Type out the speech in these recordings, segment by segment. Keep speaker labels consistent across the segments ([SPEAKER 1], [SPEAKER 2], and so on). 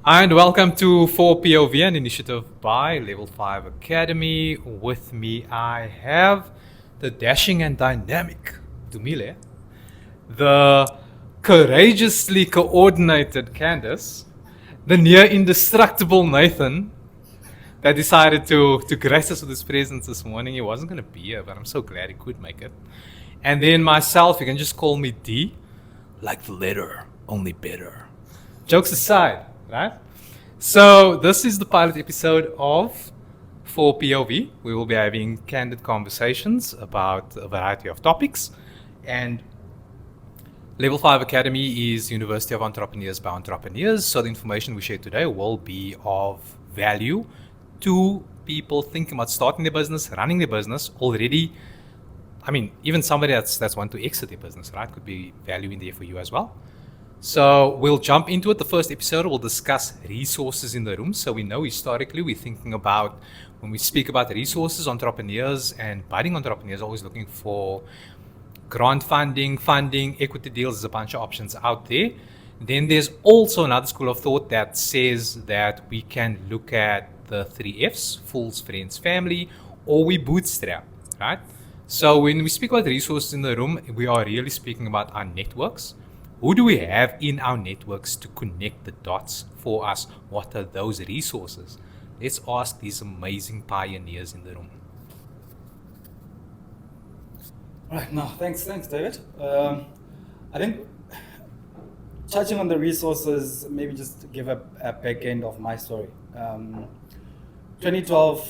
[SPEAKER 1] And welcome to 4POV, an initiative by Level 5 Academy. With me, I have the dashing and dynamic Dumile, the courageously coordinated Candice, the near indestructible Nathan that decided to grace us with his presence this morning. He wasn't going to be here, but I'm so glad he could make it. And then myself, you can just call me D, like the letter, only better. Jokes aside, right? So this is the pilot episode of 4POV. We will be having candid conversations about a variety of topics. And Level 5 Academy is University of Entrepreneurs by Entrepreneurs. So the information we share today will be of value to people thinking about starting their business, running their business already. I mean, even somebody that's want to exit their business, right? Could be value in there for you as well. So we'll jump into it. The first episode will discuss resources in the room. So we know historically we're thinking about, when we speak about resources, entrepreneurs and budding entrepreneurs are always looking for grant funding, equity deals. There's a bunch of options out there. Then there's also another school of thought that says that we can look at the 3Fs, fools, friends, family, or we bootstrap, right? So when we speak about resources in the room, we are really speaking about our networks. Who do we have in our networks to connect the dots for us? What are those resources? Let's ask these amazing pioneers in the room.
[SPEAKER 2] All right, no, thanks, David. I think touching on the resources, maybe just to give a back end of my story. 2012,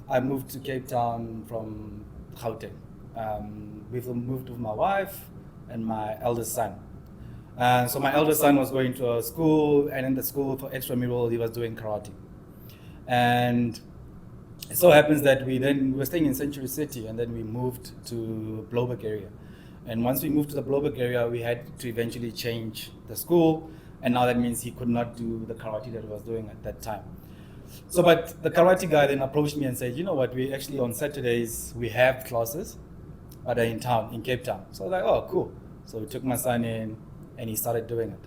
[SPEAKER 2] I moved to Cape Town from Gauteng. We've moved with my wife and my eldest son. So my eldest son was going to a school, and in the school for extramural, he was doing karate. And it so happens that we were staying in Century City, and then we moved to Bloberg area. And once we moved to the Bloberg area, we had to eventually change the school, and now that means he could not do the karate that he was doing at that time. So, but the karate guy then approached me and said, you know what, we actually on Saturdays, we have classes, but they're in town, in Cape Town. So I was like, oh, cool. So we took my son in, and he started doing it.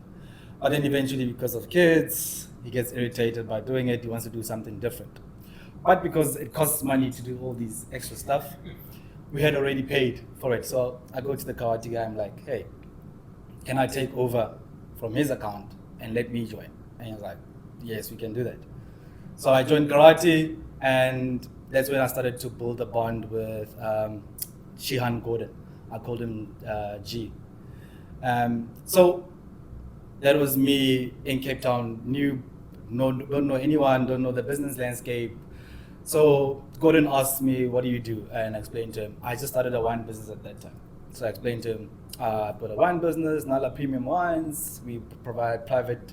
[SPEAKER 2] But then eventually, because of kids, he gets irritated by doing it. He wants to do something different. But because it costs money to do all these extra stuff, we had already paid for it. So I go to the karate guy, I'm like, hey, can I take over from his account and let me join? And he was like, yes, we can do that. So I joined karate, and that's when I started to build a bond with Shihan Gordon. I called him G. So that was me in Cape Town, don't know anyone, don't know the business landscape. So Gordon asked me, what do you do? And I explained to him, I just started a wine business at that time. So I explained to him, I put a wine business, Nala Premium Wines. We provide private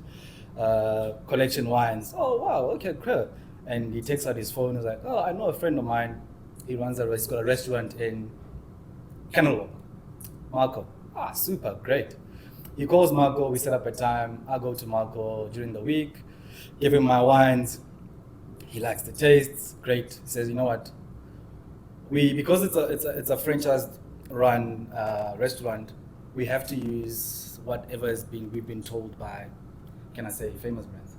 [SPEAKER 2] collection wines. Oh, wow, okay, cool. And he takes out his phone, he's like, oh, I know a friend of mine. He's got a restaurant in Kenilworth, Marco. Ah, super, great. He calls Marco, we set up a time. I go to Marco during the week, give him my wines. He likes the taste, great. He says, you know what? Because it's a franchise-run restaurant, we have to use whatever we've been told by, can I say, famous brands.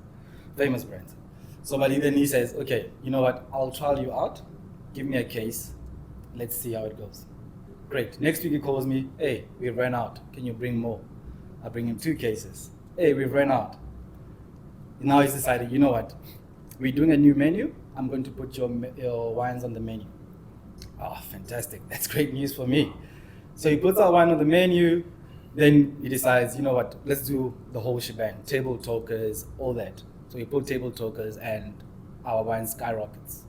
[SPEAKER 2] So, but then he says, okay, you know what? I'll trial you out. Give me a case. Let's see how it goes. Great. Next week he calls me, hey, we've ran out. Can you bring more? I bring him 2 cases. Hey, we've ran out. Now he's decided, you know what? We're doing a new menu. I'm going to put your wines on the menu. Oh, fantastic. That's great news for me. So he puts our wine on the menu. Then he decides, you know what? Let's do the whole shebang. Table talkers, all that. So we put table talkers, and our wine skyrockets.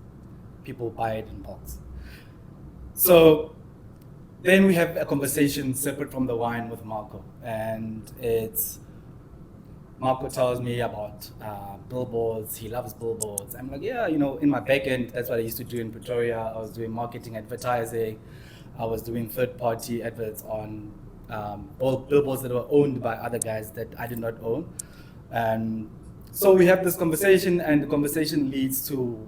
[SPEAKER 2] People buy it in bulks. So then we have a conversation separate from the wine with Marco, and Marco tells me about billboards. He loves billboards. I'm like, yeah, in my back end, that's what I used to do in Pretoria. I was doing marketing, advertising. I was doing third-party adverts on all billboards that were owned by other guys that I did not own. And so we have this conversation, and the conversation leads to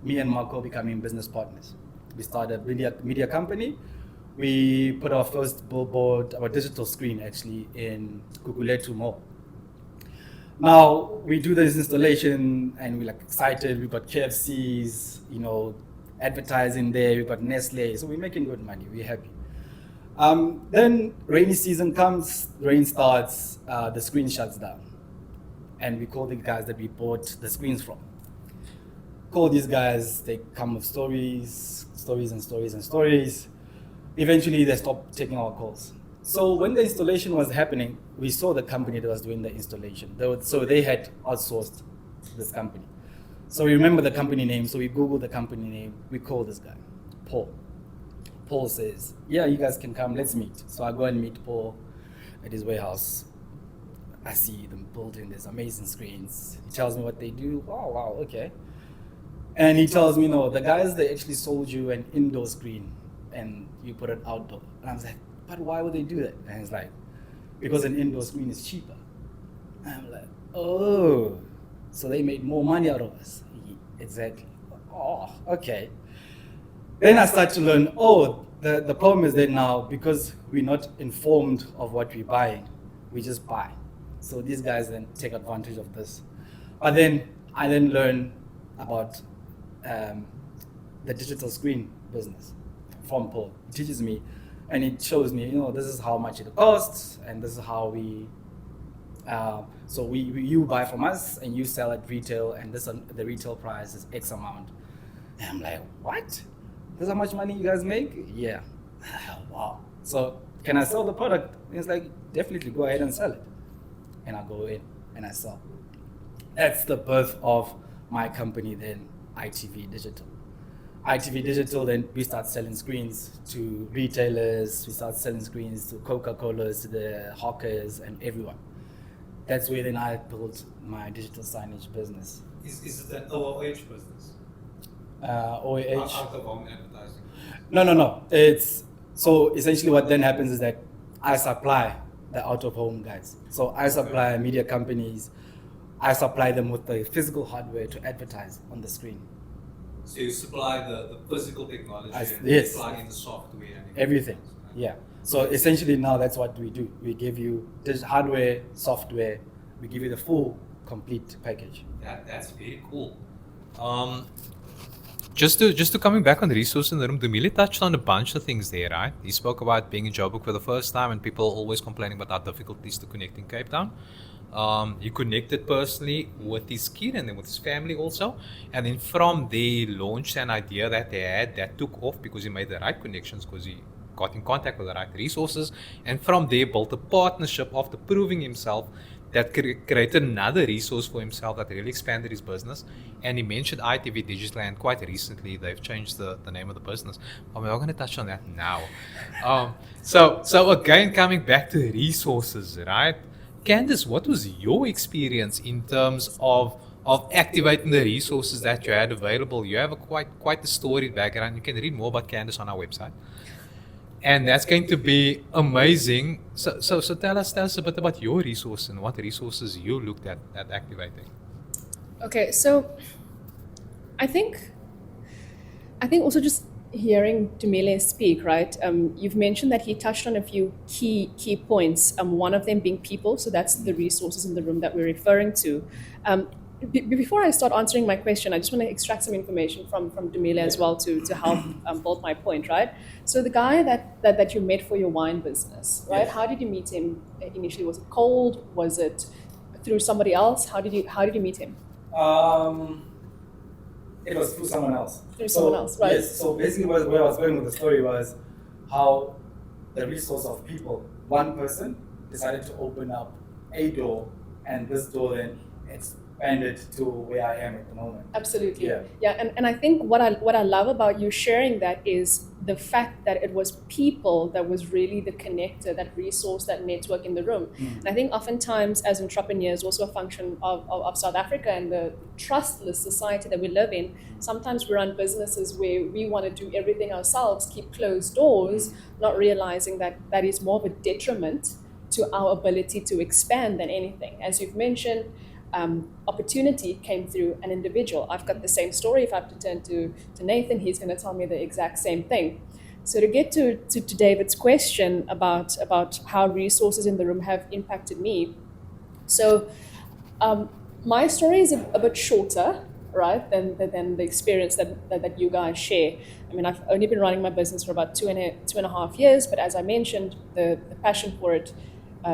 [SPEAKER 2] me and Marco becoming business partners. We started a media company. We put our first billboard, our digital screen actually, in Kukuletu Mall. Now we do this installation and we're like excited. We've got KFCs, you know, advertising there. We've got Nestle, so we're making good money. We're happy. Then rainy season comes, rain starts, the screen shuts down, and we call the guys that we bought the screens from. Call these guys, they come with stories. Eventually, they stop taking our calls. So when the installation was happening, we saw the company that was doing the installation. So they had outsourced this company. So we remember the company name, so we Googled the company name. We call this guy, Paul. Paul says, yeah, you guys can come, let's meet. So I go and meet Paul at his warehouse. I see them building these amazing screens. He tells me what they do. Oh, wow, okay. And he tells me, no, the guys, they actually sold you an indoor screen and you put it outdoor. And I was like, but why would they do that? And he's like, because an indoor screen is cheaper. And I'm like, oh, so they made more money out of us. Exactly. Oh, okay. Then I start to learn, the problem is that now, because we're not informed of what we're buying, we just buy. So these guys then take advantage of this. But then I then learn about the digital screen business from Paul. He teaches me and it shows me, this is how much it costs and this is how we, you buy from us and you sell at retail and the retail price is X amount. And I'm like, what? This is how much money you guys make? Yeah. Wow. So can I sell the product? And it's like, definitely go ahead and sell it. And I go in and I sell. That's the birth of my company then, ITV Digital. ITV Digital, then we start selling screens to retailers, we start selling screens to Coca-Colas, to the hawkers and everyone. That's where then I built my digital signage business.
[SPEAKER 1] Is it an OOH business?
[SPEAKER 2] OOH.
[SPEAKER 1] Out of home advertising?
[SPEAKER 2] No. So essentially what then happens is that I supply the out-of-home guys. So I supply media companies, I supply them with the physical hardware to advertise on the screen.
[SPEAKER 1] So you supply the physical technology and
[SPEAKER 2] yes.
[SPEAKER 1] plug in the software and
[SPEAKER 2] everything. Yeah. So essentially now that's what we do. We give you this hardware, software, we give you the full complete package.
[SPEAKER 1] That's very cool. Just to coming back on the resource in the room, Dumile touched on a bunch of things there, right? He spoke about being in Joburg for the first time and people always complaining about our difficulties to connect in Cape Town. He connected personally with his kid and then with his family also. And then from there, he launched an idea that they had that took off because he made the right connections, because he got in contact with the right resources. And from there, built a partnership after proving himself that created another resource for himself that really expanded his business. And he mentioned ITV Digital, and quite recently they've changed the name of the business. We're not going to touch on that now. So again, coming back to resources, right? Candice, what was your experience in terms of activating the resources that you had available? You have a quite a storied background. You can read more about Candice on our website. And that's going to be amazing. So tell us a bit about your resource and what resources you looked at activating.
[SPEAKER 3] Okay, so I think also just hearing Dumile speak, right? You've mentioned that he touched on a few key points. One of them being people, so that's the resources in the room that we're referring to. Before I start answering my question, I just want to extract some information from Dumile as well to help build my point, right? So the guy that you met for your wine business, right? Yes. How did you meet him initially? Was it cold? Was it through somebody else? How did you meet him?
[SPEAKER 2] It was through someone else.
[SPEAKER 3] Someone else, right?
[SPEAKER 2] Yes. So basically, where I was going with the story was how the resource of people. One person decided to open up a door, and this door then expanded to where I am at the moment.
[SPEAKER 3] Absolutely. Yeah. And I think what I love about you sharing that is the fact that it was people that was really the connector, that resource, that network in the room. And I think oftentimes as entrepreneurs, also a function of South Africa and the trustless society that we live in, sometimes we run businesses where we want to do everything ourselves, keep closed doors, not realizing that is more of a detriment to our ability to expand than anything. As you've mentioned, opportunity came through an individual. I've got the same story. If I have to turn to Nathan, he's going to tell me the exact same thing. So to get to David's question about how resources in the room have impacted me. So My story is a bit shorter, right, than the experience that you guys share. I mean, I've only been running my business for about two and a half years, but as I mentioned, the passion for it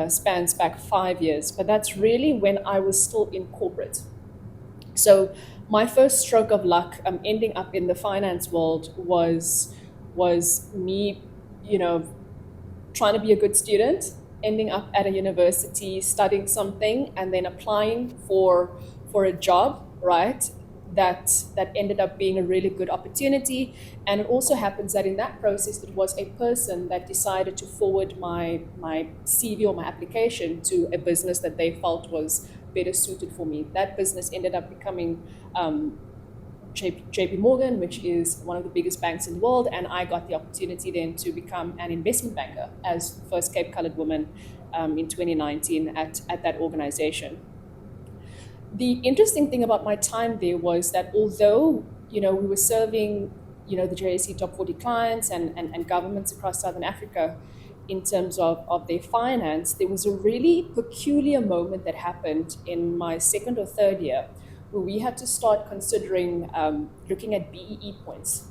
[SPEAKER 3] spans back 5 years. But that's really when I was still in corporate. So my first stroke of luck ending up in the finance world was me, trying to be a good student, ending up at a university studying something, and then applying for a job, right? That ended up being a really good opportunity. And it also happens that in that process, it was a person that decided to forward my CV or my application to a business that they felt was better suited for me. That business ended up becoming JP Morgan, which is one of the biggest banks in the world, and I got the opportunity then to become an investment banker as the first Cape Coloured woman in 2019 at that organization. The interesting thing about my time there was that although we were serving the JSE top 40 clients and governments across Southern Africa in terms of their finance, there was a really peculiar moment that happened in my second or third year where we had to start considering looking at BEE points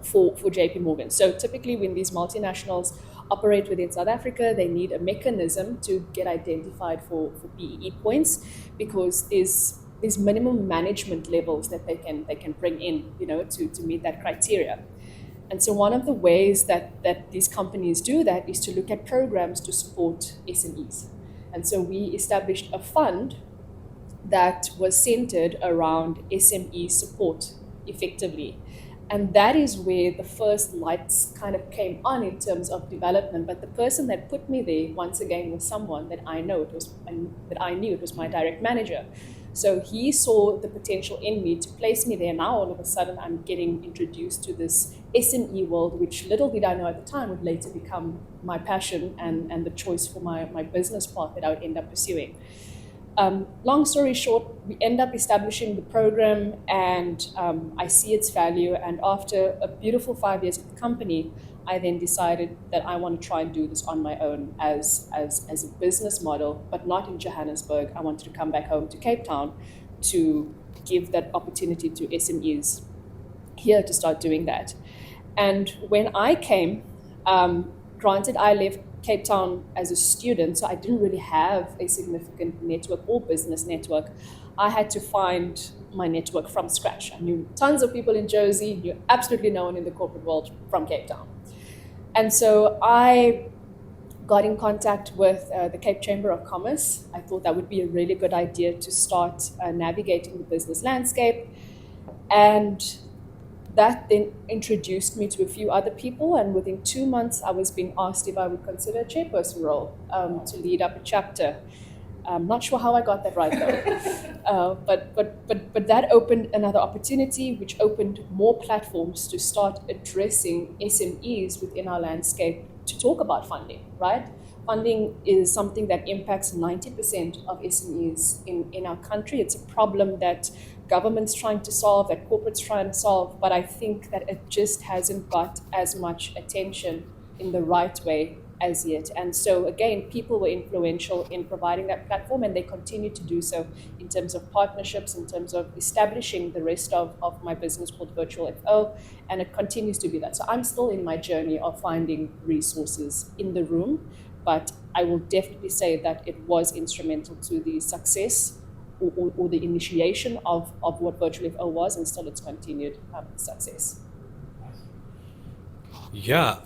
[SPEAKER 3] for JP Morgan. So typically when these multinationals operate within South Africa, they need a mechanism to get identified for BEE points, because there's minimum management levels that they can bring in, to meet that criteria. And so one of the ways that these companies do that is to look at programs to support SMEs. And so we established a fund that was centered around SME support effectively. And that is where the first lights kind of came on in terms of development. But the person that put me there, once again, was someone that I knew it was my direct manager. So he saw the potential in me to place me there. Now all of a sudden I'm getting introduced to this SME world, which little did I know at the time would later become my passion and the choice for my business path that I would end up pursuing. Long story short, we end up establishing the program, and I see its value. And after a beautiful 5 years at the company, I then decided that I want to try and do this on my own as a business model, but not in Johannesburg. I wanted to come back home to Cape Town to give that opportunity to SMEs here to start doing that. And when I came, granted, I left Cape Town as a student, so I didn't really have a significant network or business network. I had to find my network from scratch. I knew tons of people in Jozi, knew absolutely no one in the corporate world from Cape Town. And so I got in contact with the Cape Chamber of Commerce. I thought that would be a really good idea to start navigating the business landscape. And that then introduced me to a few other people, and within 2 months I was being asked if I would consider a chairperson role to lead up a chapter. I'm not sure how I got that right though, but that opened another opportunity, which opened more platforms to start addressing SMEs within our landscape to talk about funding, right? Funding is something that impacts 90% of SMEs in our country. It's a problem that government's trying to solve, that corporate's trying to solve, but I think that it just hasn't got as much attention in the right way as yet. And so again, people were influential in providing that platform, and they continue to do so in terms of partnerships, in terms of establishing the rest of my business called Virtual FO, and it continues to be that. So I'm still in my journey of finding resources in the room, but I will definitely say that it was instrumental to the success or the initiation of what Virtual FO was, and still its continued success.
[SPEAKER 1] Yeah,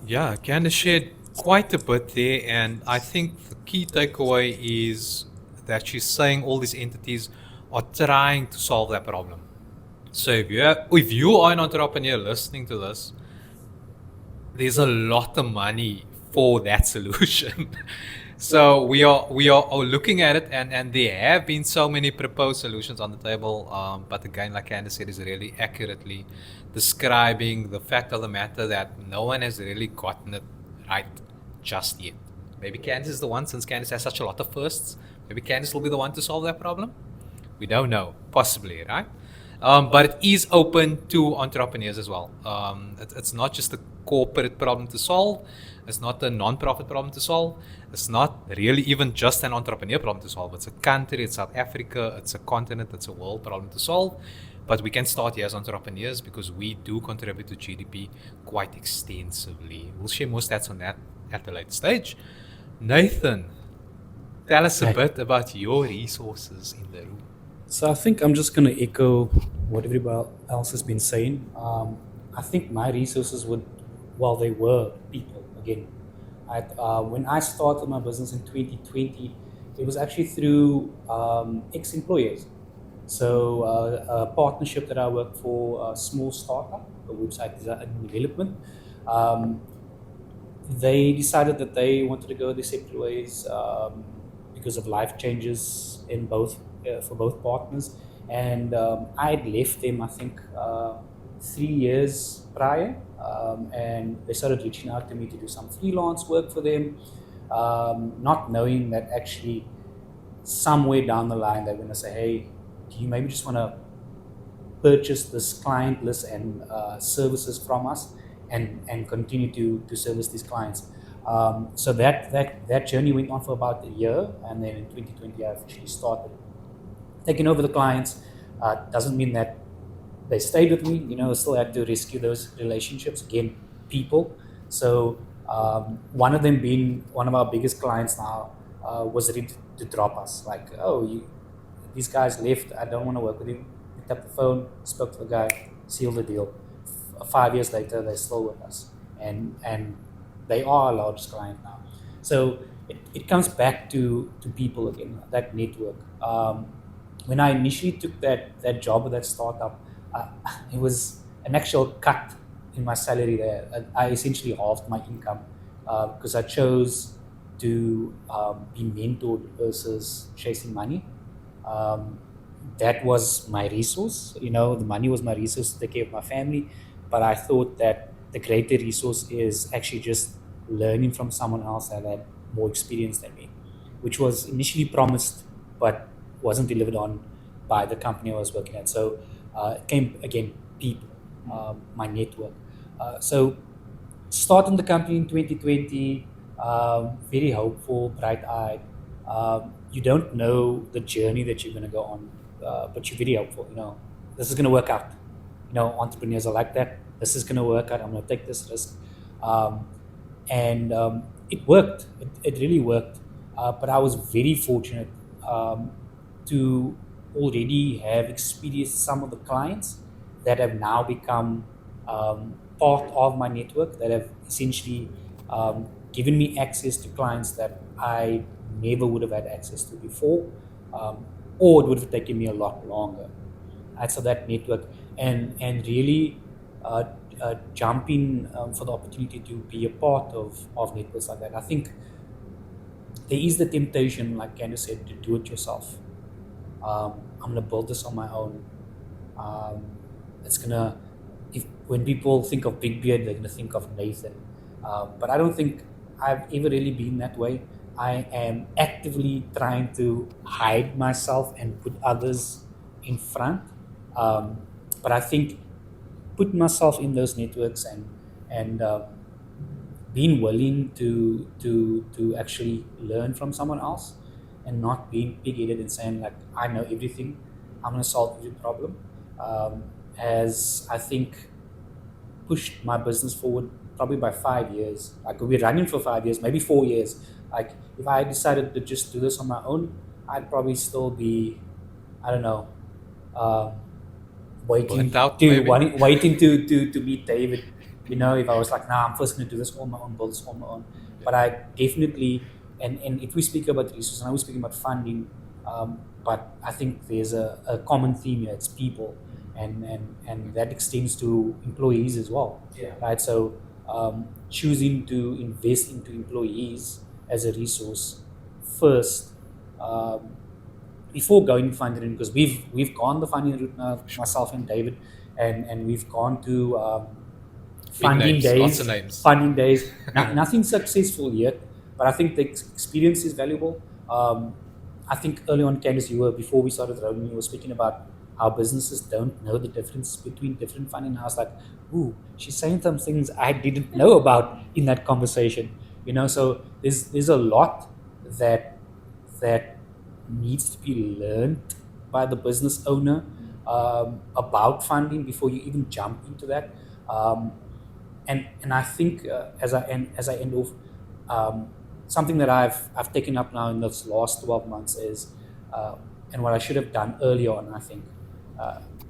[SPEAKER 1] Candice shared quite a bit there, and I think the key takeaway is that she's saying all these entities are trying to solve that problem. So if you are an entrepreneur listening to this, there's a lot of money for that solution. So we are looking at it, and there have been so many proposed solutions on the table. But again, like Candice said, is really accurately describing the fact of the matter that no one has really gotten it right just yet. Maybe Candice is the one, since Candice has such a lot of firsts. Maybe Candice will be the one to solve that problem. We don't know. Possibly, right? But it is open to entrepreneurs as well. It's not just a corporate problem to solve. It's not a non-profit problem to solve. It's not really even just an entrepreneur problem to solve. It's a country, it's South Africa, it's a continent, it's a world problem to solve. But we can start here as entrepreneurs because we do contribute to GDP quite extensively. We'll share more stats on that at a later stage. Nathan, tell us a bit about your resources in the room.
[SPEAKER 4] So I think I'm just going to echo what everybody else has been saying. I think my resources they were people again. When I started my business in 2020, it was actually through ex-employers. So a partnership that I worked for, a small startup, a website design and development, they decided that they wanted to go their separate ways because of life changes in for both partners. And I had left them, I think, 3 years prior, and they started reaching out to me to do some freelance work for them, not knowing that actually somewhere down the line they're going to say, hey, do you maybe just want to purchase this client list and services from us and continue to service these clients. So that journey went on for about a year, and then in 2020 I officially started taking over the clients. Doesn't mean that they stayed with me, still had to rescue those relationships, again, people. So one of them being one of our biggest clients now was ready to drop us. Like, these guys left, I don't want to work with you. Picked up the phone, spoke to the guy, sealed the deal. 5 years later, they're still with us. And they are our largest client now. So it comes back to people again, that network. When I initially took that job with that startup, it was an actual cut in my salary there. I essentially halved my income because I chose to be mentored versus chasing money. That was my resource. The money was my resource to take care of my family. But I thought that the greater resource is actually just learning from someone else that had more experience than me, which was initially promised but wasn't delivered on by the company I was working at. So it came, again, people, my network. So starting the company in 2020, very hopeful, bright-eyed. You don't know the journey that you're going to go on, but you're very hopeful. This is going to work out. Entrepreneurs are like that. This is going to work out. I'm going to take this risk. And it worked. It really worked. But I was very fortunate to already have experienced some of the clients that have now become part of my network, that have essentially given me access to clients that I never would have had access to before, or it would have taken me a lot longer. And so that network and really jumping for the opportunity to be a part of networks like that. I think there is the temptation, like Candice said, to do it yourself. I'm going to build this on my own. When people think of Big Beard, they're going to think of Nathan. But I don't think I've ever really been that way. I am actively trying to hide myself and put others in front. But I think putting myself in those networks and being willing to actually learn from someone else and not being pig-headed and saying, like, I know everything, I'm going to solve every problem, has, I think, pushed my business forward probably by 5 years. Like, we're running for 5 years, maybe 4 years. Like, if I decided to just do this on my own, I'd probably still be, I don't know, waiting to meet David. If I was like, I'm first going to do this on my own, build this on my own. But I definitely, and if we speak about resources, and I was speaking about funding, but I think there's a common theme here. It's people, and that extends to employees as well.
[SPEAKER 2] Yeah.
[SPEAKER 4] Right. So choosing to invest into employees as a resource first, before going funding, because we've gone the funding route now, myself and David, and we've gone to funding days. Nothing successful yet, but I think the experience is valuable. I think early on, Candice, before we started rolling, you were speaking about how businesses don't know the difference between different funding. I was like, ooh, she's saying some things I didn't know about in that conversation. So there's a lot that that needs to be learned by the business owner about funding before you even jump into that. And I think as I end off, something that I've taken up now in this last 12 months is, and what I should have done earlier on, I think,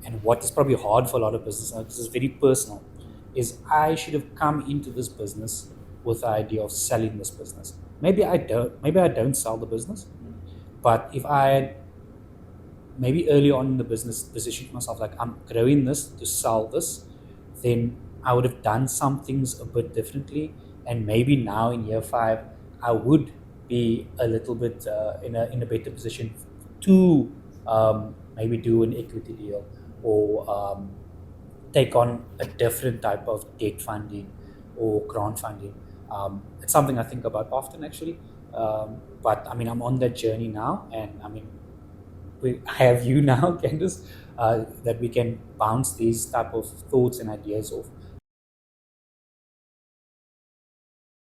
[SPEAKER 4] and what is probably hard for a lot of business owners, this is very personal, is I should have come into this business with the idea of selling this business. Maybe I don't sell the business, but if I had maybe early on in the business positioned myself like I'm growing this to sell this, then I would have done some things a bit differently, and maybe now in year 5 I would be a little bit in a better position to maybe do an equity deal or take on a different type of debt funding or grant funding. It's something I think about often actually, but I mean I'm on that journey now, and I mean we have you now, Candice, that we can bounce these type of thoughts and ideas off.